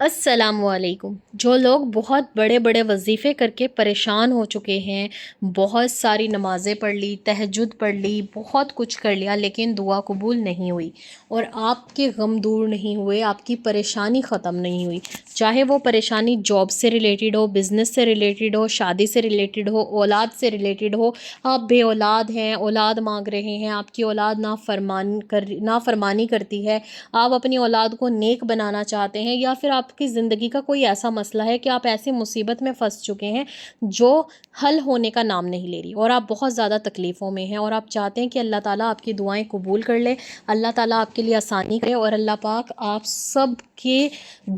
السلام علیکم۔ جو لوگ بہت بڑے بڑے وظیفے کر کے پریشان ہو چکے ہیں، بہت ساری نمازیں پڑھ لی، تہجد پڑھ لی، بہت کچھ کر لیا لیکن دعا قبول نہیں ہوئی، اور آپ کے غم دور نہیں ہوئے، آپ کی پریشانی ختم نہیں ہوئی، چاہے وہ پریشانی جاب سے ریلیٹڈ ہو، بزنس سے ریلیٹڈ ہو، شادی سے ریلیٹڈ ہو، اولاد سے ریلیٹڈ ہو، آپ بے اولاد ہیں، اولاد مانگ رہے ہیں، آپ کی اولاد نافرمانی کرتی ہے، آپ اپنی اولاد کو نیک بنانا چاہتے ہیں، یا پھر آپ کی زندگی کا کوئی ایسا مسئلہ ہے کہ آپ ایسی مصیبت میں پھنس چکے ہیں جو حل ہونے کا نام نہیں لے رہی، اور آپ بہت زیادہ تکلیفوں میں ہیں، اور آپ چاہتے ہیں کہ اللہ تعالیٰ آپ کی دعائیں قبول کر لے، اللہ تعالیٰ آپ کے لیے آسانی کرے، اور اللہ پاک آپ سب کی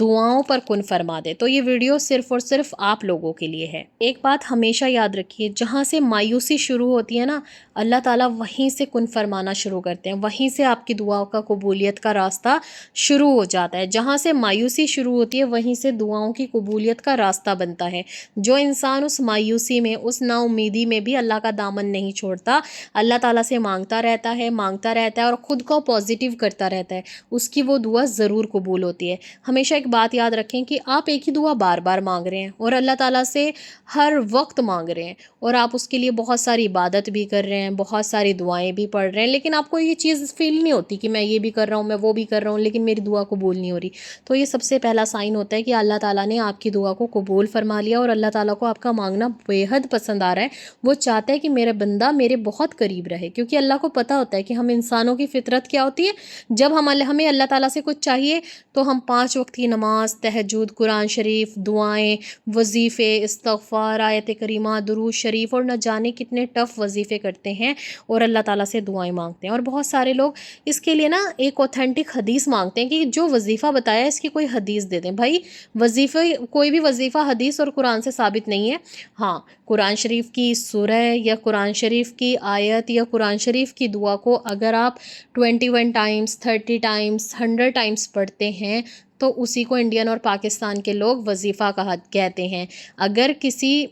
دعاؤں پر کن فرما دے، تو یہ ویڈیو صرف اور صرف آپ لوگوں کے لیے ہے۔ ایک بات ہمیشہ یاد رکھیے، جہاں سے مایوسی شروع ہوتی ہے نا، اللہ تعالیٰ وہیں سے کن فرمانا شروع کرتے ہیں، وہیں سے آپ کی دعا کا قبولیت کا راستہ شروع ہو جاتا ہے۔ جہاں سے مایوسی شروع ہوتی ہے وہیں سے دعاؤں کی قبولیت کا راستہ بنتا ہے۔ جو انسان اس مایوسی میں، اس نا امیدی میں بھی اللہ کا دامن نہیں چھوڑتا، اللہ تعالیٰ سے مانگتا رہتا ہے اور خود کو پازیٹیو کرتا رہتا ہے، اس کی وہ دعا ضرور قبول ہوتی ہے۔ ہمیشہ ایک بات یاد رکھیں کہ آپ ایک ہی دعا بار بار مانگ رہے ہیں، اور اللہ تعالیٰ سے ہر وقت مانگ رہے ہیں، اور آپ اس کے لیے بہت ساری عبادت بھی کر رہے ہیں، بہت ساری دعائیں بھی پڑھ رہے ہیں، لیکن آپ کو یہ چیز فیل نہیں ہوتی کہ میں یہ بھی کر رہا ہوں، میں وہ بھی کر رہا ہوں، لیکن میری دعا قبول نہیں ہو رہی۔ تو یہ سب سے پہلا سائن ہوتا ہے کہ اللہ تعالیٰ نے آپ کی دعا کو قبول فرما لیا، اور اللہ تعالیٰ کو آپ کا مانگنا بے حد پسند آ رہا ہے۔ وہ چاہتا ہے کہ میرا بندہ میرے بہت قریب رہے، کیونکہ اللہ کو پتہ ہوتا ہے کہ ہم انسانوں کی فطرت کیا ہوتی ہے۔ جب ہمیں اللہ تعالیٰ سے کچھ چاہیے تو ہم 5 وقت کی نماز، تہجد، قرآن شریف، دعائیں، وظیفے، استغفار، آیت کریمہ، درود شریف، اور نہ جانے کتنے ٹف وظیفے کرتے ہیں اور اللہ تعالیٰ سے دعائیں مانگتے ہیں۔ اور بہت سارے لوگ اس کے لیے نا ایک اوتھینٹک حدیث مانگتے ہیں کہ جو وظیفہ بتایا ہے اس کی کوئی حدیث دے دیں۔ بھائی کوئی بھی وظیفہ حدیث اور قرآن سے ثابت نہیں ہے۔ ہاں، قرآن شریف کی سورہ یا قرآن شریف کی آیت یا قرآن شریف کی دعا کو اگر آپ 21 ٹائمز، 30 ٹائمز، 100 ٹائمز پڑھتے ہیں تو اسی کو انڈین اور پاکستان کے لوگ وظیفہ کہتے ہیں۔ اگر کسی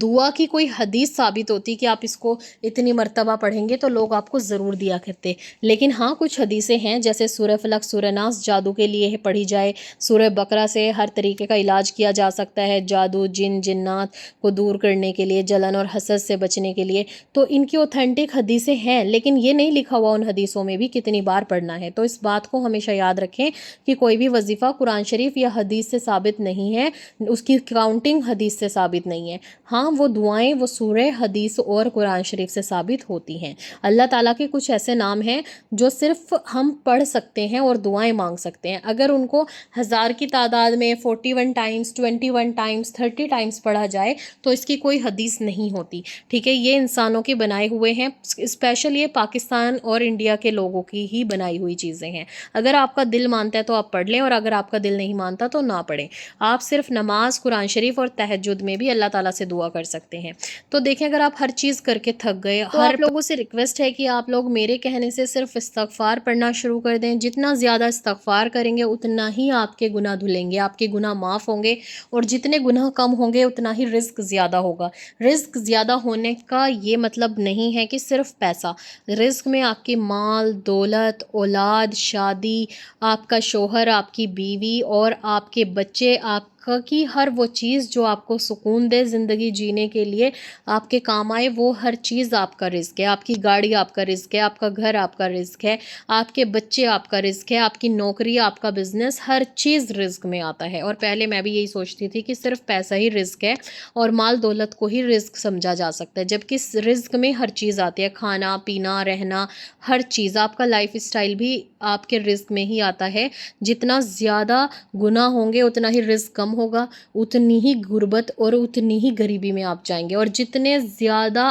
دعا کی کوئی حدیث ثابت ہوتی کہ آپ اس کو اتنی مرتبہ پڑھیں گے تو لوگ آپ کو ضرور دیا کرتے، لیکن ہاں کچھ حدیثیں ہیں جیسے سورہ فلق، سورہ ناس جادو کے لیے پڑھی جائے، سورہ بقرہ سے ہر طریقے کا علاج کیا جا سکتا ہے، جادو، جن جنات کو دور کرنے کے لیے، جلن اور حسد سے بچنے کے لیے، تو ان کی اوتھینٹک حدیثیں ہیں، لیکن یہ نہیں لکھا ہوا ان حدیثوں میں بھی کتنی بار پڑھنا ہے۔ تو اس بات کو ہمیشہ یاد رکھیں کہ کوئی بھی وظیفہ قرآن شریف یا حدیث سے ثابت نہیں ہے، اس کی کاؤنٹنگ حدیث سے ثابت نہیں ہے۔ ہاں وہ دعائیں وہ سورہ، حدیث اور قرآن شریف سے ثابت ہوتی ہیں۔ اللہ تعالیٰ کے کچھ ایسے نام ہیں جو صرف ہم پڑھ سکتے ہیں اور دعائیں مانگ سکتے ہیں، اگر ان کو 1000 کی تعداد میں 41 ٹائمز، 21 ٹائمز، 30 ٹائمز پڑھا جائے تو اس کی کوئی حدیث نہیں ہوتی، ٹھیک ہے؟ یہ انسانوں کے بنائے ہوئے ہیں، اسپیشل یہ پاکستان اور انڈیا کے لوگوں کی ہی بنائی ہوئی چیزیں ہیں۔ اگر آپ کا دل مانتا ہے تو آپ پڑھ لیں، اور اگر آپ کا دل نہیں مانتا تو نہ پڑھیں۔ آپ صرف نماز، قرآن شریف اور تہجد میں بھی اللہ تعالیٰ سے دعا کر سکتے ہیں۔ تو دیکھیں اگر آپ ہر چیز کر کے تھک گئے، تو آپ لوگوں سے ریکویسٹ ہے کہ آپ لوگ میرے کہنے سے صرف استغفار پڑھنا شروع کر دیں۔ جتنا زیادہ استغفار کریں گے اتنا ہی آپ کے گناہ دھلیں گے، آپ کے گناہ معاف ہوں گے، اور جتنے گناہ کم ہوں گے اتنا ہی رزق زیادہ ہوگا۔ رزق زیادہ ہونے کا یہ مطلب نہیں ہے کہ صرف پیسہ، رزق میں آپ کی مال، دولت، اولاد، شادی، آپ کا شوہر، آپ کی بیوی اور آپ کے بچے، آپ کی ہر وہ چیز جو آپ کو سکون دے زندگی جینے کے لیے، آپ کے کام آئے، وہ ہر چیز آپ کا رزق ہے۔ آپ کی گاڑی آپ کا رزق ہے، آپ کا گھر آپ کا رزق ہے، آپ کے بچے آپ کا رزق ہے، آپ کی نوکری، آپ کا بزنس، ہر چیز رزق میں آتا ہے۔ اور پہلے میں بھی یہی سوچتی تھی کہ صرف پیسہ ہی رزق ہے اور مال دولت کو ہی رزق سمجھا جا سکتا ہے، جبکہ رزق میں ہر چیز آتی ہے، کھانا پینا، رہنا، ہر چیز، آپ کا لائف اسٹائل بھی آپ کے رزق میں ہی آتا ہے۔ جتنا زیادہ گناہ ہوں گے اتنا ہی رزق کم ہوگا، اتنی ہی غربت اور اتنی ہی غریبی میں آپ جائیں گے، اور جتنے زیادہ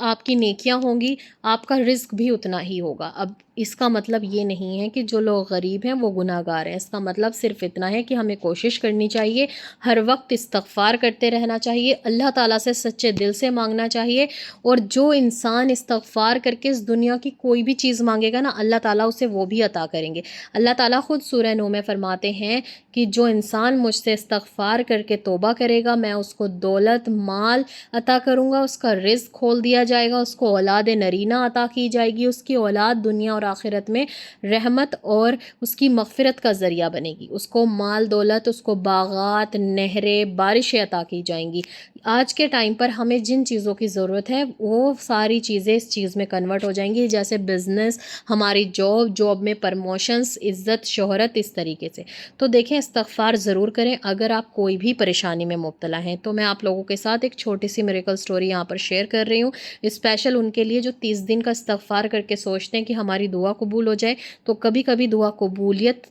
آپ کی نیکیاں ہوں گی آپ کا رزق بھی اتنا ہی ہوگا۔ اب اس کا مطلب یہ نہیں ہے کہ جو لوگ غریب ہیں وہ گناہ گار ہیں، اس کا مطلب صرف اتنا ہے کہ ہمیں کوشش کرنی چاہیے، ہر وقت استغفار کرتے رہنا چاہیے، اللہ تعالیٰ سے سچے دل سے مانگنا چاہیے، اور جو انسان استغفار کر کے اس دنیا کی کوئی بھی چیز مانگے گا نا، اللہ تعالیٰ اسے وہ بھی عطا کریں گے۔ اللہ تعالیٰ خود سورہ نو میں فرماتے ہیں کہ جو انسان مجھ سے استغفار کر کے توبہ کرے گا میں اس کو دولت، مال عطا کروں گا، اس کا رزق کھول دیا جائے گا، اس کو اولاد نرینہ عطا کی جائے گی، اس کی اولاد دنیا اور آخرت میں رحمت اور اس کی مغفرت کا ذریعہ بنے گی. اس کو مال دولت، اس کو باغات، نہریں، بارشیں عطا کی جائیں گی. آج کے ٹائم پر ہمیں جن چیزوں کی ضرورت ہے وہ ساری چیزیں اس چیز میں کنورٹ ہو جائیں گی، جیسے بزنس، ہماری جاب میں پرموشنز، عزت، شہرت، اس طریقے سے. تو دیکھیں، استغفار ضرور کریں. اگر آپ کوئی بھی پریشانی میں مبتلا ہیں تو میں آپ لوگوں کے ساتھ ایک چھوٹی سی میریکل سٹوری یہاں پر شیئر کر رہی ہوں، اسپیشل ان کے لیے جو 30 دن کا استغفار کر کے سوچتے ہیں کہ ہماری دعا قبول ہو جائے. تو کبھی کبھی دعا قبولیت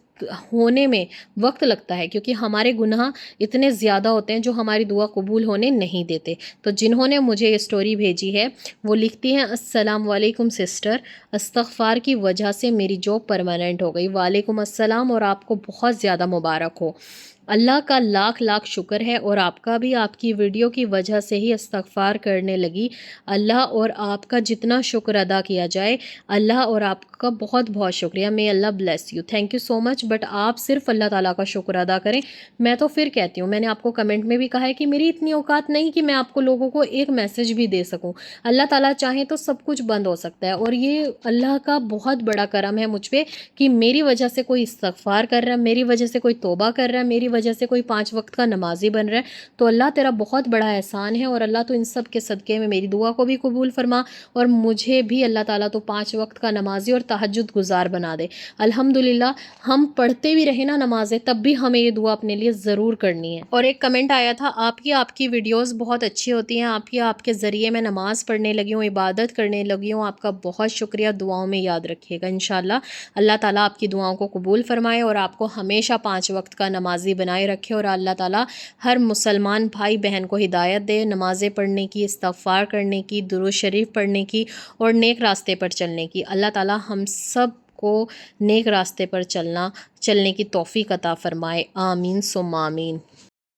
ہونے میں وقت لگتا ہے، کیونکہ ہمارے گناہ اتنے زیادہ ہوتے ہیں جو ہماری دعا قبول ہونے نہیں دیتے. تو جنہوں نے مجھے یہ سٹوری بھیجی ہے وہ لکھتی ہیں: السلام علیکم سسٹر، استغفار کی وجہ سے میری جاب پرماننٹ ہو گئی. وعلیکم السلام، اور آپ کو بہت زیادہ مبارک ہو. اللہ کا لاکھ لاکھ شکر ہے، اور آپ کا بھی آپ کی ویڈیو کی وجہ سے ہی استغفار کرنے لگی. اللہ اور آپ کا جتنا شکر ادا کیا جائے، اللہ اور آپ کا بہت بہت شکریہ. may Allah bless you. Thank you so much. But آپ صرف اللہ تعالیٰ کا شکر ادا کریں. میں تو پھر کہتی ہوں، میں نے آپ کو کمنٹ میں بھی کہا ہے کہ میری اتنی اوقات نہیں کہ میں آپ کو لوگوں کو ایک میسج بھی دے سکوں. اللہ تعالیٰ چاہیں تو سب کچھ بند ہو سکتا ہے، اور یہ اللہ کا بہت بڑا کرم ہے مجھ پہ کہ میری وجہ سے کوئی استغفار کر رہا ہے، میری وجہ سے کوئی توبہ کر رہا ہے، میری وجہ سے کوئی 5 وقت کا نمازی بن رہا ہے. تو اللہ تیرا بہت بڑا احسان ہے، اور اللہ تو ان سب کے صدقے میں میری دعا کو بھی قبول فرما، اور مجھے بھی اللہ تعالیٰ تو 5 وقت کا نمازی اور تہجد گزار بنا دے. الحمدللہ ہم پڑھتے بھی رہے نا نمازیں، تب بھی ہمیں یہ دعا اپنے لیے ضرور کرنی ہے. اور ایک کمنٹ آیا تھا: آپ کی ویڈیوز بہت اچھی ہوتی ہیں، آپ کے ذریعے میں نماز پڑھنے لگی ہوں، عبادت کرنے لگی ہوں. آپ کا بہت شکریہ. دعاؤں میں یاد رکھیے گا انشاءاللہ. اللہ تعالیٰ آپ کی دعاؤں کو قبول فرمائے اور آپ کو ہمیشہ 5 وقت کا نمازی بنائے رکھے، اور اللہ تعالیٰ ہر مسلمان بھائی بہن کو ہدایت دے نمازیں پڑھنے کی، استغفار کرنے کی، درود شریف پڑھنے کی، اور نیک راستے پر چلنے کی. اللہ تعالیٰ ہم سب کو نیک راستے پر چلنے کی توفیق عطا فرمائے. آمین ثم آمین.